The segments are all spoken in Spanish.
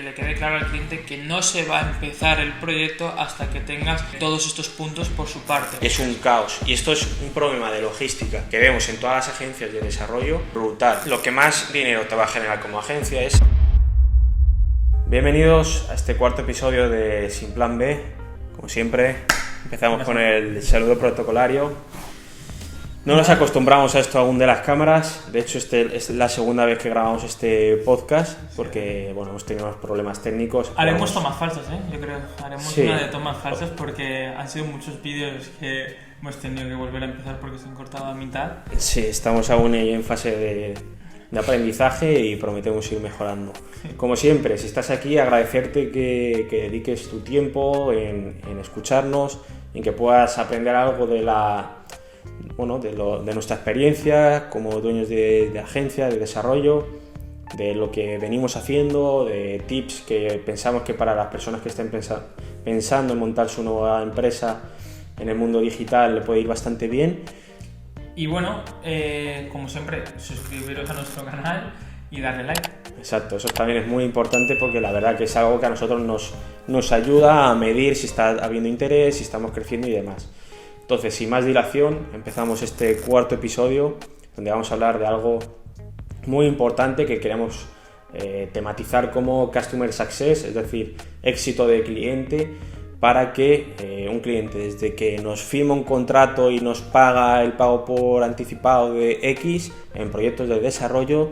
le quede claro al cliente que no se va a empezar el proyecto hasta que tengas todos estos puntos por su parte. Es un caos y esto es un problema de logística que vemos en todas las agencias de desarrollo brutal. Lo que más dinero te va a generar como agencia es... Bienvenidos a este cuarto episodio de Sin Plan B. Como siempre, empezamos con el saludo protocolario. No nos acostumbramos a esto aún de las cámaras. De hecho, es la segunda vez que grabamos este podcast porque hemos tenido unos problemas técnicos. Haremos tomas falsas, yo creo. Haremos una de tomas falsas porque han sido muchos vídeos que hemos tenido que volver a empezar porque se han cortado a mitad. Sí, estamos aún en fase de aprendizaje y prometemos ir mejorando. Como siempre, si estás aquí, agradecerte que dediques tu tiempo en escucharnos, en que puedas aprender algo de nuestra experiencia como dueños de agencia, de desarrollo, de lo que venimos haciendo, de tips que pensamos que para las personas que estén pensando en montar su nueva empresa en el mundo digital le puede ir bastante bien. Y como siempre, suscribiros a nuestro canal y darle like. Exacto, eso también es muy importante porque la verdad que es algo que a nosotros nos ayuda a medir si está habiendo interés, si estamos creciendo y demás. Entonces, sin más dilación, empezamos este cuarto episodio donde vamos a hablar de algo muy importante que queremos tematizar como Customer Success, es decir, éxito de cliente, para que un cliente, desde que nos firma un contrato y nos paga el pago por anticipado de X en proyectos de desarrollo,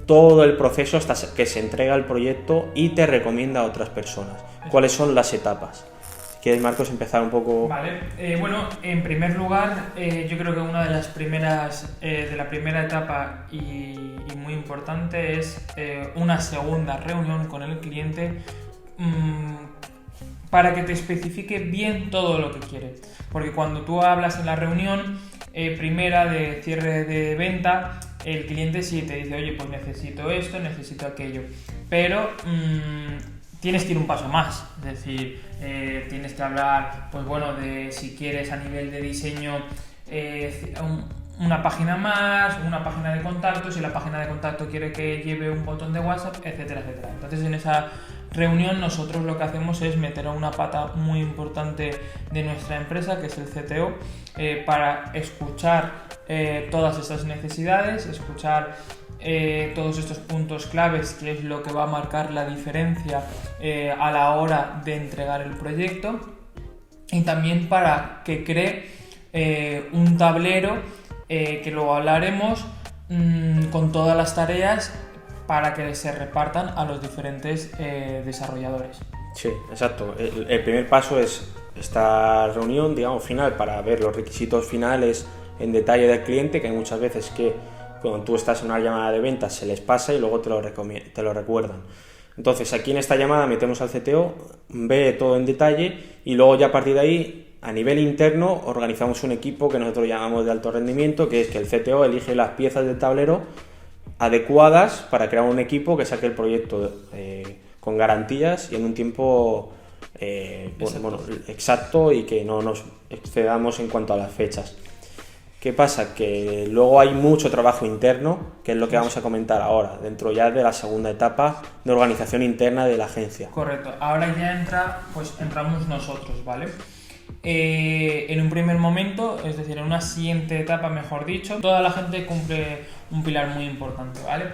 todo el proceso hasta que se entrega el proyecto y te recomienda a otras personas. ¿Cuáles son las etapas? ¿Quieres, Marcos, empezar un poco? Vale, en primer lugar, yo creo que una de las primeras, de la primera etapa y muy importante es una segunda reunión con el cliente para que te especifique bien todo lo que quiere. Porque cuando tú hablas en la reunión primera de cierre de venta, el cliente sí te dice, oye, pues necesito esto, necesito aquello, pero tienes que ir un paso más, es decir, tienes que hablar, de si quieres a nivel de diseño una página más, una página de contacto, si la página de contacto quiere que lleve un botón de WhatsApp, etcétera, etcétera. Entonces, en esa reunión nosotros lo que hacemos es meter a una pata muy importante de nuestra empresa, que es el CTO, para escuchar todas estas necesidades, escuchar todos estos puntos claves, que es lo que va a marcar la diferencia a la hora de entregar el proyecto, y también para que cree un tablero que luego hablaremos con todas las tareas para que se repartan a los diferentes desarrolladores. Sí, exacto. El primer paso es esta reunión, final, para ver los requisitos finales en detalle del cliente, que hay muchas veces que cuando tú estás en una llamada de ventas se les pasa y luego te lo recuerdan. Entonces, aquí en esta llamada metemos al CTO, ve todo en detalle y luego ya a partir de ahí, a nivel interno, organizamos un equipo que nosotros llamamos de alto rendimiento, que es que el CTO elige las piezas del tablero adecuadas para crear un equipo que saque el proyecto con garantías y en un tiempo exacto y que no nos excedamos en cuanto a las fechas. ¿Qué pasa? Que luego hay mucho trabajo interno, que es lo que vamos a comentar ahora, dentro ya de la segunda etapa de organización interna de la agencia. Correcto, ahora ya entramos nosotros, ¿vale? En un primer momento, es decir, en una siguiente etapa, mejor dicho, toda la gente cumple un pilar muy importante, ¿vale?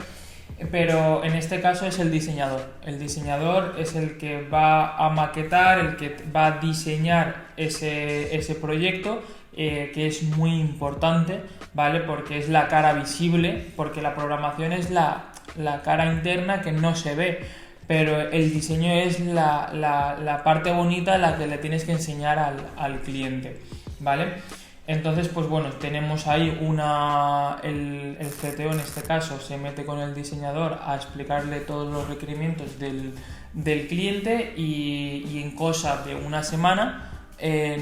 Pero en este caso es el diseñador. El diseñador es el que va a maquetar, el que va a diseñar ese proyecto, que es muy importante, ¿vale? Porque es la cara visible, porque la programación es la cara interna que no se ve, pero el diseño es la parte bonita, la que le tienes que enseñar al cliente, ¿vale? Entonces, tenemos ahí el CTO en este caso se mete con el diseñador a explicarle todos los requerimientos del cliente y en cosa de una semana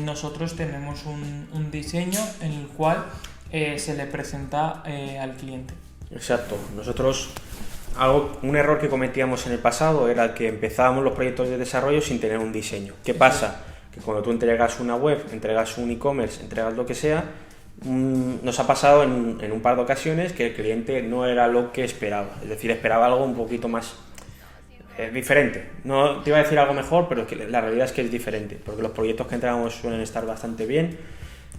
nosotros tenemos un diseño en el cual se le presenta al cliente. Exacto. Nosotros, un error que cometíamos en el pasado era que empezábamos los proyectos de desarrollo sin tener un diseño. ¿Qué pasa? Que cuando tú entregas una web, entregas un e-commerce, entregas lo que sea, nos ha pasado en un par de ocasiones que el cliente no era lo que esperaba. Es decir, esperaba algo un poquito más es diferente. No te iba a decir algo mejor, pero es que la realidad es que es diferente, porque los proyectos que entregamos suelen estar bastante bien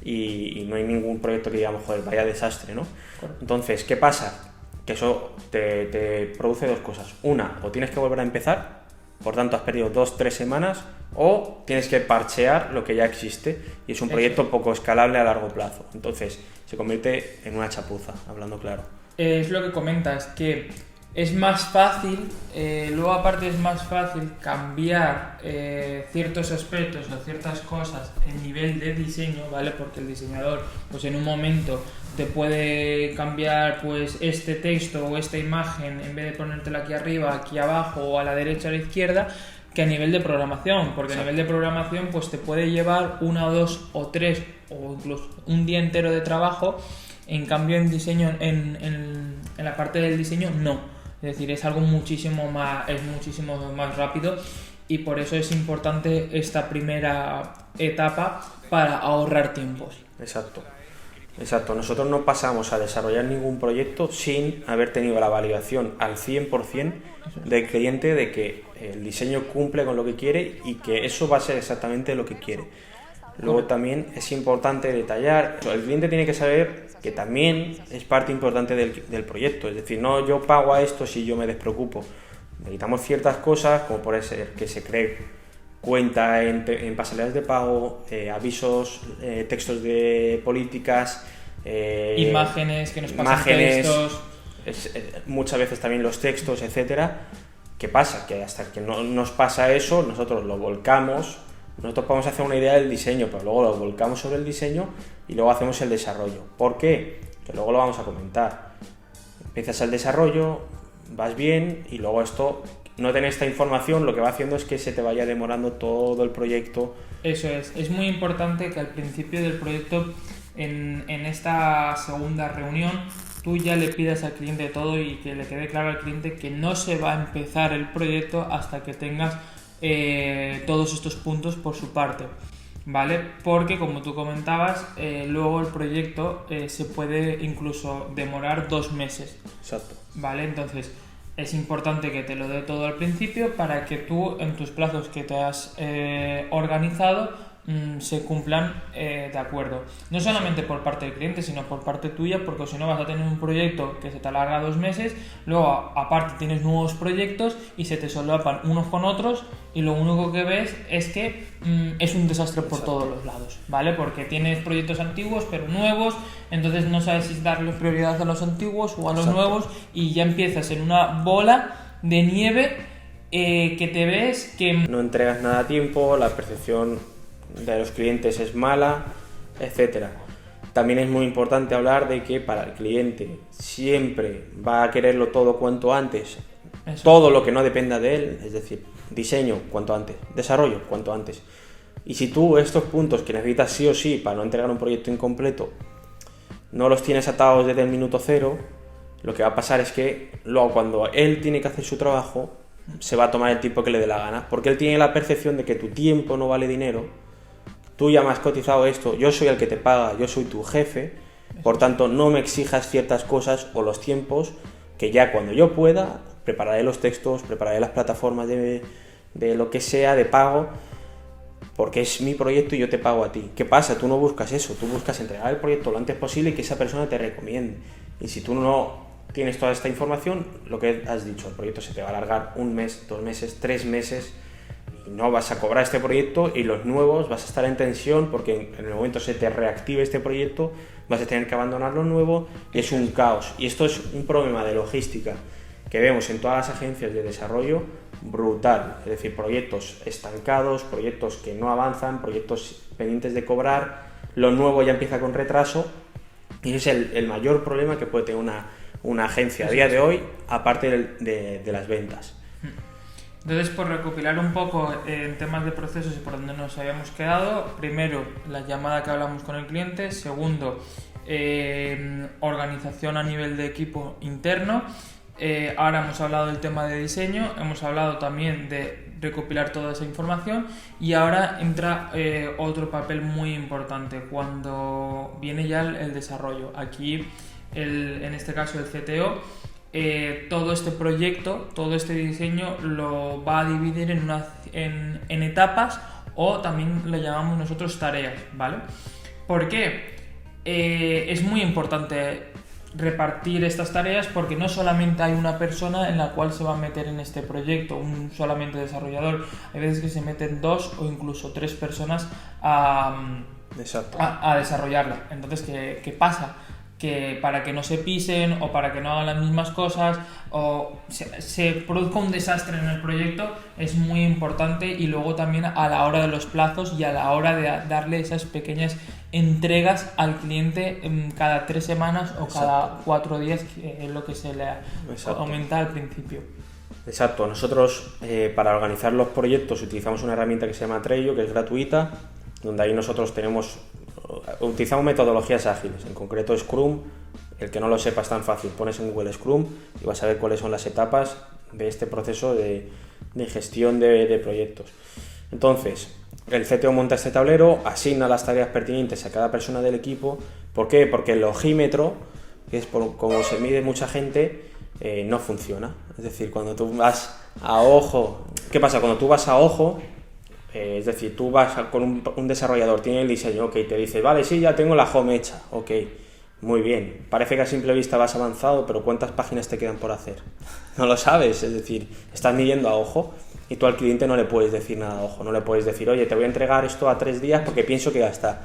y no hay ningún proyecto que digamos, joder, vaya desastre, ¿no? Correcto. Entonces, ¿qué pasa? Que eso te produce dos cosas. Una, o tienes que volver a empezar, por tanto has perdido 2-3 semanas, o tienes que parchear lo que ya existe y es un proyecto poco escalable a largo plazo. Entonces, se convierte en una chapuza, hablando claro. Es lo que comentas, que es más fácil, luego aparte es más fácil cambiar ciertos aspectos o ciertas cosas en nivel de diseño, ¿vale? Porque el diseñador, pues en un momento te puede cambiar pues este texto o esta imagen, en vez de ponértela aquí arriba, aquí abajo o a la derecha o a la izquierda, que a nivel de programación, porque a nivel de programación pues te puede llevar 1 o 2 o 3 o incluso un día entero de trabajo. En cambio en diseño, en la parte del diseño no, es decir, es algo muchísimo más rápido y por eso es importante esta primera etapa para ahorrar tiempos. Exacto. Nosotros no pasamos a desarrollar ningún proyecto sin haber tenido la validación al 100% del cliente de que el diseño cumple con lo que quiere y que eso va a ser exactamente lo que quiere. Luego también es importante detallar, el cliente tiene que saber que también es parte importante del proyecto, es decir, no yo pago a esto si yo me despreocupo. Necesitamos ciertas cosas, como puede ser que se cree cuenta en pasarelas de pago, avisos, textos de políticas, imágenes que nos pasan textos. Muchas veces también los textos, etcétera. ¿Qué pasa? Que hasta que no nos pasa eso, nosotros lo volcamos. Nosotros podemos hacer una idea del diseño, pero luego lo volcamos sobre el diseño y luego hacemos el desarrollo. ¿Por qué? Que luego lo vamos a comentar. Empiezas el desarrollo, vas bien y luego esto, no tener esta información, lo que va haciendo es que se te vaya demorando todo el proyecto. Eso es muy importante que al principio del proyecto, en esta segunda reunión, tú ya le pidas al cliente todo y que le quede claro al cliente que no se va a empezar el proyecto hasta que tengas todos estos puntos por su parte, ¿vale? Porque como tú comentabas, luego el proyecto se puede incluso demorar 2 meses. Exacto. ¿Vale? Entonces es importante que te lo dé todo al principio para que tú en tus plazos que te has organizado se cumplan de acuerdo. No solamente por parte del cliente, sino por parte tuya, porque si no vas a tener un proyecto que se te alarga 2 meses, luego aparte tienes nuevos proyectos y se te solapan unos con otros y lo único que ves es que es un desastre por todos los lados, ¿vale? Porque tienes proyectos antiguos pero nuevos, entonces no sabes si darle prioridad a los antiguos o a los nuevos y ya empiezas en una bola de nieve que te ves que no entregas nada a tiempo, la percepción de los clientes es mala, etcétera. También es muy importante hablar de que para el cliente siempre va a quererlo todo cuanto antes. Eso. Todo lo que no dependa de él, es decir, diseño cuanto antes, desarrollo cuanto antes. Y si tú estos puntos que necesitas sí o sí para no entregar un proyecto incompleto no los tienes atados desde el minuto cero, lo que va a pasar es que luego cuando él tiene que hacer su trabajo se va a tomar el tiempo que le dé la gana, porque él tiene la percepción de que tu tiempo no vale dinero. Tú ya me has cotizado esto, yo soy el que te paga, yo soy tu jefe, por tanto no me exijas ciertas cosas o los tiempos, que ya cuando yo pueda prepararé los textos, prepararé las plataformas de lo que sea, de pago, porque es mi proyecto y yo te pago a ti. ¿Qué pasa? Tú no buscas eso, tú buscas entregar el proyecto lo antes posible y que esa persona te recomiende. Y si tú no tienes toda esta información, lo que has dicho, el proyecto se te va a alargar 1 mes, 2 meses, 3 meses... No vas a cobrar este proyecto y los nuevos vas a estar en tensión porque en el momento se te reactive este proyecto vas a tener que abandonar lo nuevo y es un caos. Y esto es un problema de logística que vemos en todas las agencias de desarrollo brutal. Es decir, proyectos estancados, proyectos que no avanzan, proyectos pendientes de cobrar, lo nuevo ya empieza con retraso y ese es el mayor problema que puede tener una agencia a día de hoy, aparte de las ventas. Entonces, por recopilar un poco en temas de procesos y por donde nos habíamos quedado, primero, la llamada que hablamos con el cliente, segundo, organización a nivel de equipo interno, ahora hemos hablado del tema de diseño, hemos hablado también de recopilar toda esa información y ahora entra otro papel muy importante cuando viene ya el desarrollo. Aquí, en este caso, el CTO todo este proyecto, todo este diseño lo va a dividir en etapas, o también lo llamamos nosotros tareas, ¿vale? ¿Por qué? Es muy importante repartir estas tareas, porque no solamente hay una persona en la cual se va a meter en este proyecto, un solamente desarrollador. Hay veces que se meten 2 o incluso 3 personas a desarrollarla. Entonces, ¿qué pasa? Que para que no se pisen o para que no hagan las mismas cosas o se produzca un desastre en el proyecto, es muy importante. Y luego también a la hora de los plazos y a la hora de darle esas pequeñas entregas al cliente cada 3 semanas o cada 4 días, que es lo que se le aumenta al principio. Exacto. Nosotros para organizar los proyectos utilizamos una herramienta que se llama Trello, que es gratuita, donde ahí nosotros utilizamos metodologías ágiles, en concreto Scrum. El que no lo sepa es tan fácil, pones en Google Scrum y vas a ver cuáles son las etapas de este proceso de gestión de proyectos. Entonces, el CTO monta este tablero, asigna las tareas pertinentes a cada persona del equipo. ¿Por qué? Porque el logímetro, que es como se mide mucha gente, no funciona. Es decir, cuando tú vas a ojo, ¿qué pasa? Cuando tú vas a ojo, es decir, tú vas con un desarrollador, tiene el diseño, ok, te dice, vale, sí, ya tengo la home hecha, ok, muy bien, parece que a simple vista vas avanzado, pero ¿cuántas páginas te quedan por hacer? No lo sabes, es decir, estás midiendo a ojo y tú al cliente no le puedes decir nada a ojo, no le puedes decir, oye, te voy a entregar esto a 3 días porque pienso que ya está.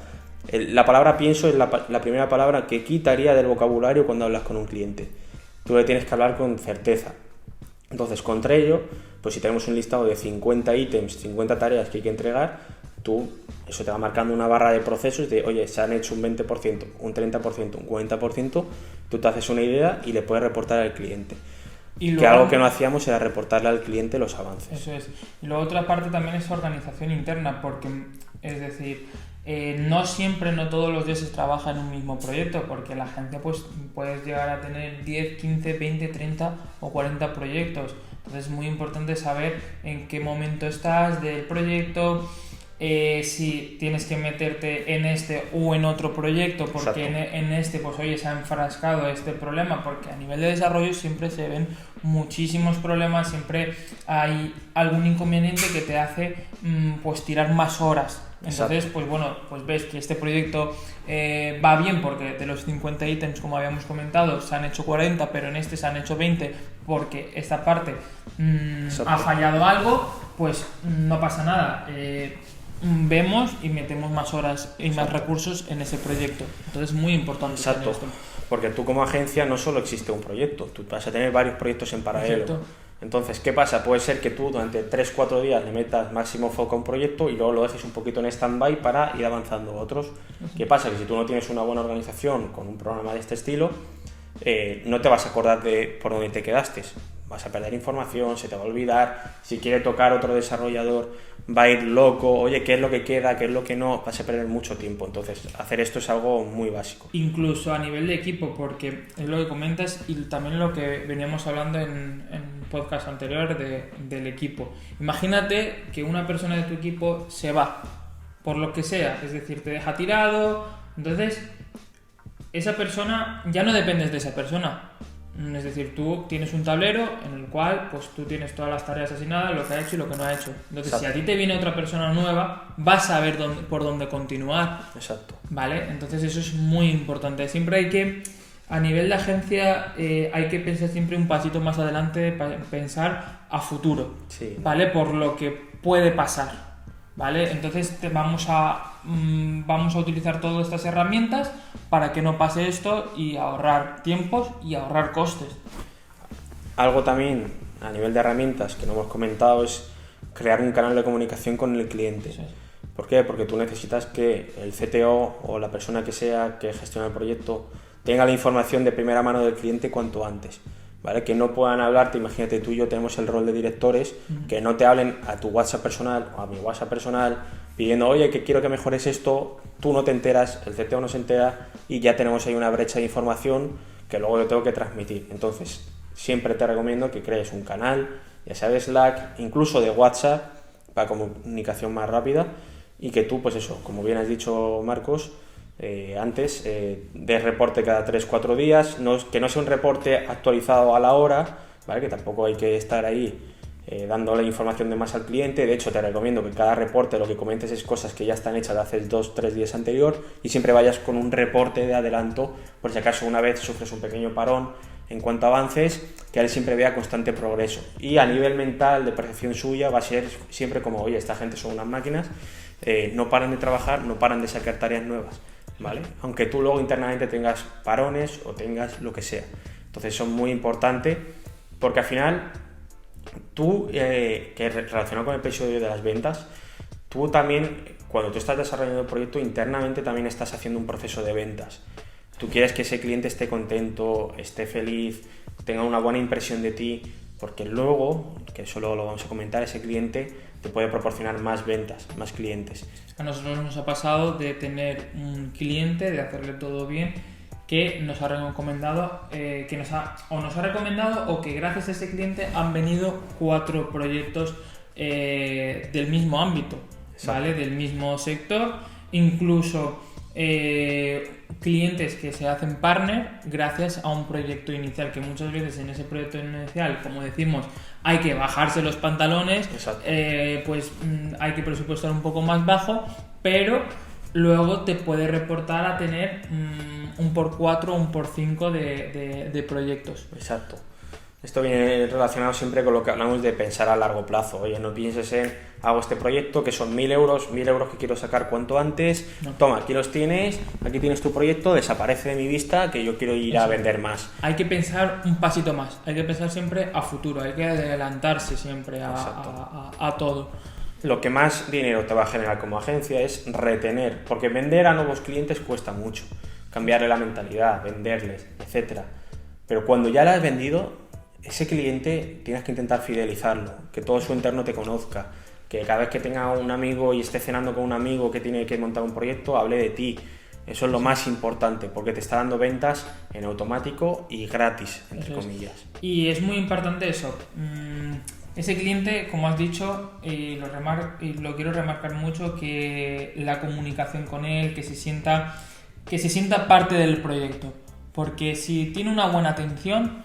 La palabra pienso es la primera palabra que quitaría del vocabulario cuando hablas con un cliente. Tú le tienes que hablar con certeza. Entonces, con Trello, pues si tenemos un listado de 50 ítems, 50 tareas que hay que entregar, eso te va marcando una barra de procesos de, oye, se han hecho un 20%, un 30%, un 40%, tú te haces una idea y le puedes reportar al cliente. Y luego, que algo que no hacíamos era reportarle al cliente los avances. Eso es. Y luego otra parte también es organización interna, porque, es decir, no siempre, no todos los días se trabaja en un mismo proyecto, porque la gente pues puedes llegar a tener 10, 15, 20, 30 o 40 proyectos. Entonces es muy importante saber en qué momento estás del proyecto, si tienes que meterte en este o en otro proyecto, porque en este pues oye, se ha enfrascado este problema, porque a nivel de desarrollo siempre se ven muchísimos problemas, siempre hay algún inconveniente que te hace pues tirar más horas. Entonces, pues bueno, pues ves que este proyecto va bien porque de los 50 ítems, como habíamos comentado, se han hecho 40, pero en este se han hecho 20 porque esta parte ha fallado algo, pues no pasa nada. Vemos y metemos más horas y más recursos en ese proyecto. Entonces es muy importante. Exacto, esto. Porque tú como agencia no solo existe un proyecto, tú vas a tener varios proyectos en paralelo. Exacto. Entonces, ¿qué pasa? Puede ser que tú durante 3-4 días le metas máximo foco a un proyecto y luego lo dejes un poquito en stand-by para ir avanzando a otros. ¿Qué pasa? Que si tú no tienes una buena organización con un programa de este estilo, no te vas a acordar de por dónde te quedaste. Vas a perder información, se te va a olvidar. Si quiere tocar otro desarrollador, va a ir loco. Oye, ¿qué es lo que queda? ¿Qué es lo que no? Vas a perder mucho tiempo. Entonces, hacer esto es algo muy básico. Incluso a nivel de equipo, porque es lo que comentas y también lo que veníamos hablando en podcast anterior del equipo. Imagínate que una persona de tu equipo se va, por lo que sea, es decir, te deja tirado. Entonces, esa persona, ya no dependes de esa persona. Es decir, tú tienes un tablero en el cual pues tú tienes todas las tareas asignadas, lo que ha hecho y lo que no ha hecho. Entonces, exacto, si a ti te viene otra persona nueva, vas a ver por dónde continuar. Exacto. ¿Vale? Entonces eso es muy importante. Siempre hay que, a nivel de agencia, hay que pensar siempre un pasito más adelante, para pensar a futuro. Sí, ¿vale? Por lo que puede pasar. ¿Vale? Entonces vamos a utilizar todas estas herramientas para que no pase esto y ahorrar tiempos y ahorrar costes. Algo también a nivel de herramientas que no hemos comentado es crear un canal de comunicación con el cliente. Sí. ¿Por qué? Porque tú necesitas que el CTO o la persona que sea que gestiona el proyecto tenga la información de primera mano del cliente cuanto antes. ¿Vale? Que no puedan hablarte, imagínate tú y yo tenemos el rol de directores, que no te hablen a tu WhatsApp personal o a mi WhatsApp personal pidiendo, oye, que quiero que mejores esto, tú no te enteras, el CTO no se entera y ya tenemos ahí una brecha de información que luego yo tengo que transmitir. Entonces, siempre te recomiendo que crees un canal, ya sea de Slack, incluso de WhatsApp, para comunicación más rápida y que tú, pues eso, como bien has dicho Marcos, antes, de reporte cada 3-4 días, que no sea un reporte actualizado a la hora, ¿vale? Que tampoco hay que estar ahí dándole información de más al cliente. De hecho, te recomiendo que cada reporte lo que comentes es cosas que ya están hechas de hace 2-3 días anterior, y siempre vayas con un reporte de adelanto por si acaso una vez sufres un pequeño parón en cuanto a avances, que él siempre vea constante progreso. Y a nivel mental, de percepción suya, va a ser siempre como, oye, esta gente son unas máquinas, no paran de trabajar, no paran de sacar tareas nuevas, ¿vale? Aunque tú luego internamente tengas parones o tengas lo que sea. Entonces eso es muy importante, porque al final tú, que relacionado con el episodio de las ventas, tú también, cuando tú estás desarrollando el proyecto, internamente también estás haciendo un proceso de ventas. Tú quieres que ese cliente esté contento, esté feliz, tenga una buena impresión de ti, porque luego, que eso luego lo vamos a comentar, ese cliente te puede proporcionar más ventas, más clientes. A nosotros nos ha pasado de tener un cliente, de hacerle todo bien, que nos ha recomendado, o que gracias a ese cliente han venido 4 proyectos del mismo ámbito, ¿vale? Del mismo sector, incluso clientes que se hacen partner gracias a un proyecto inicial, que muchas veces en ese proyecto inicial, como decimos, hay que bajarse los pantalones, pues hay que presupuestar un poco más bajo, pero luego te puede reportar a tener un por 4 o un por 5 de proyectos. Exacto. Esto viene relacionado siempre con lo que hablamos de pensar a largo plazo. Oye, no pienses en, hago este proyecto que son 1.000 euros que quiero sacar cuanto antes. No. Toma, aquí los tienes, aquí tienes tu proyecto, desaparece de mi vista, que yo quiero ir a vender más. Hay que pensar un pasito más, hay que pensar siempre a futuro, hay que adelantarse siempre a todo. Lo que más dinero te va a generar como agencia es retener, porque vender a nuevos clientes cuesta mucho, cambiarle la mentalidad, venderles, etcétera. Pero cuando ya le has vendido, ese cliente tienes que intentar fidelizarlo, que todo su entorno te conozca, que cada vez que tenga un amigo y esté cenando con un amigo que tiene que montar un proyecto, hable de ti. Eso es lo más importante, porque te está dando ventas en automático y gratis, entre comillas. Y es muy importante eso. Ese cliente, como has dicho, y lo quiero remarcar mucho, que la comunicación con él, que se sienta parte del proyecto. Porque si tiene una buena atención,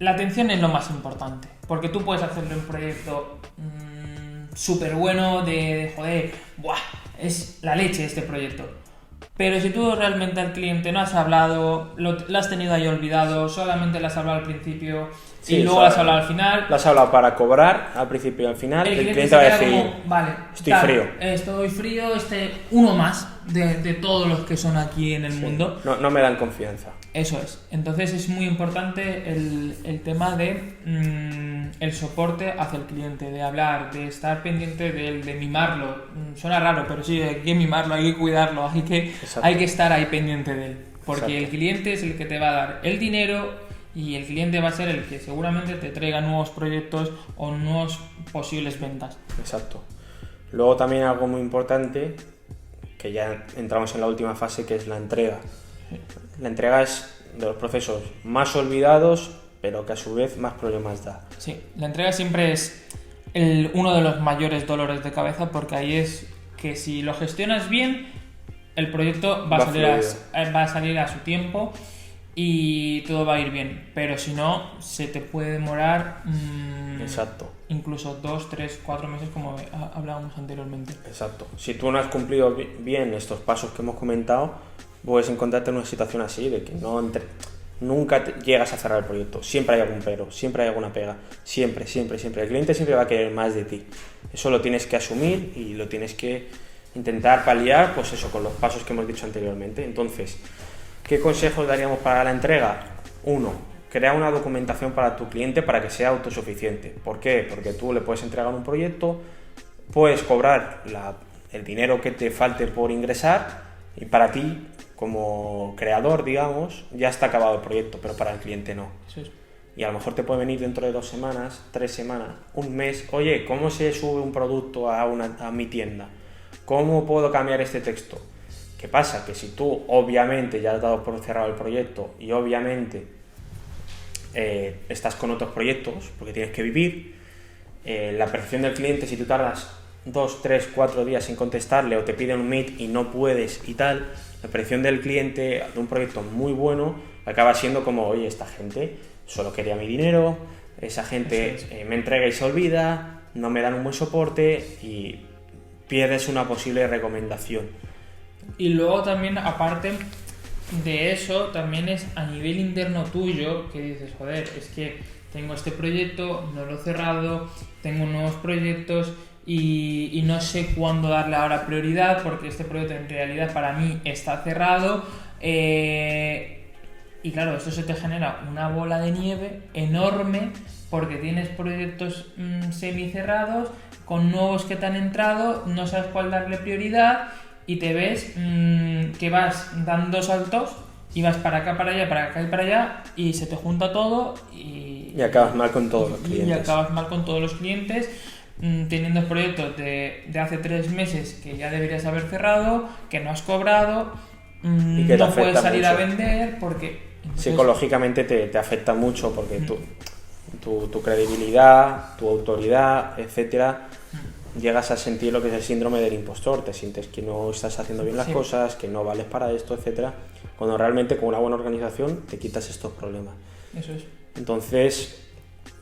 la atención es lo más importante. Porque tú puedes hacerle un proyecto súper bueno de joder, ¡buah! Es la leche este proyecto. Pero si tú realmente al cliente no has hablado, lo has tenido ahí olvidado, solamente le has hablado al principio y luego le has hablado al final. Lo has hablado para cobrar al principio y al final. El cliente va a decir, como, vale, estoy frío, uno más de todos los que son aquí en el mundo. No me dan confianza. Eso es. Entonces es muy importante el tema de el soporte hacia el cliente, de hablar, de estar pendiente de mimarlo. Suena raro, pero sí, hay que mimarlo, hay que cuidarlo, hay que estar ahí pendiente de él. Porque el cliente es el que te va a dar el dinero y el cliente va a ser el que seguramente te traiga nuevos proyectos o nuevas posibles ventas. Exacto. Luego también algo muy importante, que ya entramos en la última fase, que es la entrega. La entrega es de los procesos más olvidados, pero que a su vez más problemas da. Sí, la entrega siempre es uno de los mayores dolores de cabeza, porque ahí es que si lo gestionas bien, el proyecto va a salir a su tiempo y todo va a ir bien. Pero si no, se te puede demorar incluso 2, 3, 4 meses, como hablábamos anteriormente. Exacto. Si tú no has cumplido bien estos pasos que hemos comentado, puedes encontrarte en una situación así, de que nunca llegas a cerrar el proyecto. Siempre hay algún pero, siempre hay alguna pega. Siempre. El cliente siempre va a querer más de ti. Eso lo tienes que asumir y lo tienes que intentar paliar, pues eso, con los pasos que hemos dicho anteriormente. Entonces, ¿qué consejos daríamos para la entrega? 1. Crea una documentación para tu cliente para que sea autosuficiente. ¿Por qué? Porque tú le puedes entregar un proyecto, puedes cobrar el dinero que te falte por ingresar, y para ti, como creador, digamos, ya está acabado el proyecto, pero para el cliente no. Sí. Y a lo mejor te puede venir dentro de 2 semanas, 3 semanas, un mes. Oye, ¿cómo se sube un producto a mi tienda? ¿Cómo puedo cambiar este texto? ¿Qué pasa? Que si tú obviamente ya has dado por cerrado el proyecto y obviamente estás con otros proyectos, porque tienes que vivir, la percepción del cliente, si tú tardas 2, 3, 4 días sin contestarle o te piden un meet y no puedes y tal, la percepción del cliente de un proyecto muy bueno acaba siendo como, oye, esta gente solo quería mi dinero, esa gente me entrega y se olvida, no me dan un buen soporte y pierdes una posible recomendación. Y luego también, aparte de eso, también es a nivel interno tuyo que dices, joder, es que tengo este proyecto, no lo he cerrado, tengo nuevos proyectos y no sé cuándo darle ahora prioridad porque este proyecto en realidad para mí está cerrado. Y claro, esto se te genera una bola de nieve enorme porque tienes proyectos semicerrados con nuevos que te han entrado, no sabes cuál darle prioridad y te ves que vas dando saltos y vas para acá, para allá, para acá y para allá y se te junta todo y acabas mal con todos los clientes. Y acabas mal con todos los clientes, teniendo proyectos de hace 3 meses que ya deberías haber cerrado, que no has cobrado, y que no puedes salir mucho. a vender porque... Psicológicamente te afecta mucho porque tu credibilidad, tu autoridad, etcétera, llegas a sentir lo que es el síndrome del impostor, te sientes que no estás haciendo bien las cosas, que no vales para esto, etcétera, cuando realmente con una buena organización te quitas estos problemas. Eso es. Entonces,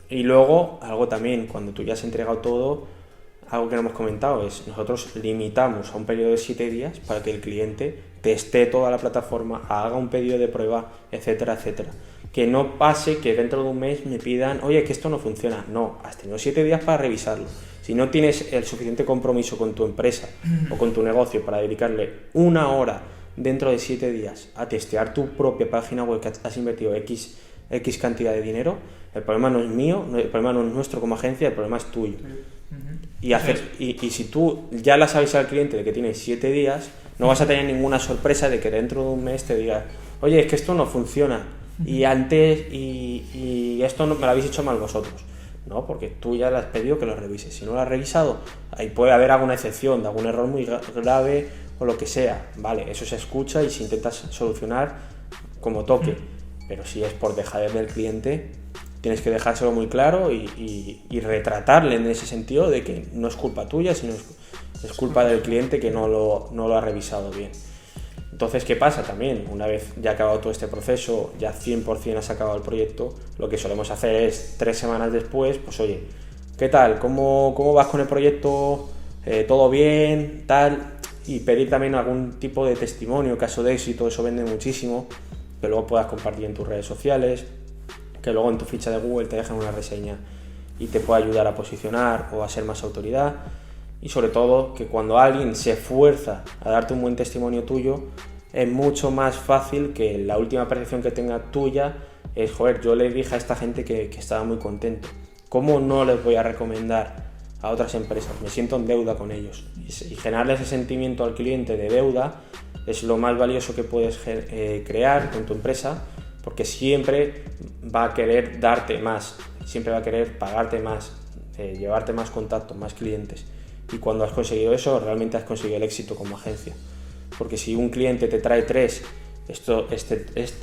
y luego, algo también, cuando tú ya has entregado todo, algo que no hemos comentado es, nosotros limitamos a un periodo de 7 días para que el cliente teste toda la plataforma, haga un pedido de prueba, etcétera, etcétera. Que no pase que dentro de un mes me pidan, oye, que esto no funciona. No, has tenido 7 días para revisarlo. Si no tienes el suficiente compromiso con tu empresa o con tu negocio para dedicarle 1 hora dentro de 7 días a testear tu propia página web que has invertido X cantidad de dinero, el problema no es mío, el problema no es nuestro como agencia, el problema es tuyo. Y si tú ya la sabes al cliente de que tienes 7 días, no vas a tener ninguna sorpresa de que dentro de un mes te diga, oye, es que esto no funciona y antes y esto no, me lo habéis hecho mal vosotros. No, porque tú ya le has pedido que lo revises. Si no lo has revisado, ahí puede haber alguna excepción de algún error muy grave o lo que sea. Vale, eso se escucha y se intenta solucionar como toque. Pero si es por dejadez del cliente, tienes que dejárselo muy claro y retratarle en ese sentido de que no es culpa tuya, sino es culpa del cliente que no lo ha revisado bien. Entonces, ¿qué pasa también? Una vez ya acabado todo este proceso, ya 100% has acabado el proyecto, lo que solemos hacer es 3 semanas después, pues oye, ¿qué tal? ¿Cómo vas con el proyecto? ¿Todo bien? Tal. Y pedir también algún tipo de testimonio, caso de éxito, eso vende muchísimo, que luego puedas compartir en tus redes sociales, que luego en tu ficha de Google te dejen una reseña y te pueda ayudar a posicionar o a ser más autoridad. Y sobre todo que cuando alguien se esfuerza a darte un buen testimonio tuyo, es mucho más fácil que la última percepción que tenga tuya es, joder, yo le dije a esta gente que estaba muy contento. ¿Cómo no les voy a recomendar a otras empresas? Me siento en deuda con ellos. Y generarle ese sentimiento al cliente de deuda es lo más valioso que puedes crear con tu empresa, porque siempre va a querer darte más, siempre va a querer pagarte más, llevarte más contactos, más clientes. Y cuando has conseguido eso, realmente has conseguido el éxito como agencia. Porque si un cliente te trae 3,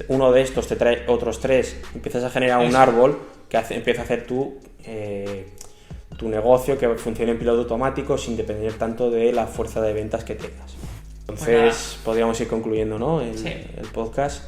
uno de estos te trae otros 3, empiezas a generar un árbol que empieza a hacer tu negocio que funcione en piloto automático sin depender tanto de la fuerza de ventas que tengas. Entonces, podríamos ir concluyendo, ¿no? el podcast.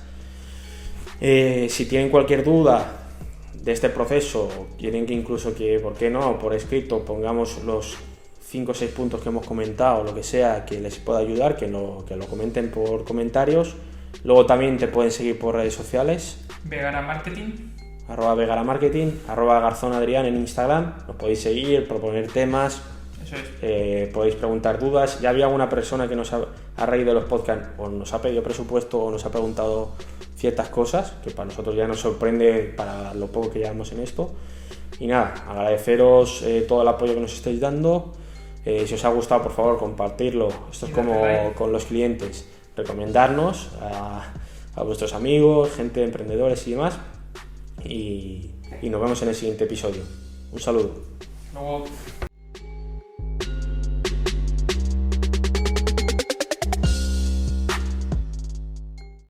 Si tienen cualquier duda de este proceso, quieren que incluso ¿por qué no? Por escrito pongamos los 5 o 6 puntos que hemos comentado, lo que sea, que les pueda ayudar, que lo comenten por comentarios. Luego también te pueden seguir por redes sociales. Vegara Marketing. @vegaramarketing, @garzonadrián en Instagram. Nos podéis seguir, proponer temas. Eso es. Podéis preguntar dudas. Ya había una persona que a raíz de los podcasts o nos ha pedido presupuesto o nos ha preguntado ciertas cosas, que para nosotros ya nos sorprende para lo poco que llevamos en esto. Y nada, agradeceros todo el apoyo que nos estáis dando. Si os ha gustado, por favor, compartirlo. Esto es como con los clientes. Recomendarnos a vuestros amigos, gente, emprendedores y demás. Y nos vemos en el siguiente episodio. Un saludo. Luego.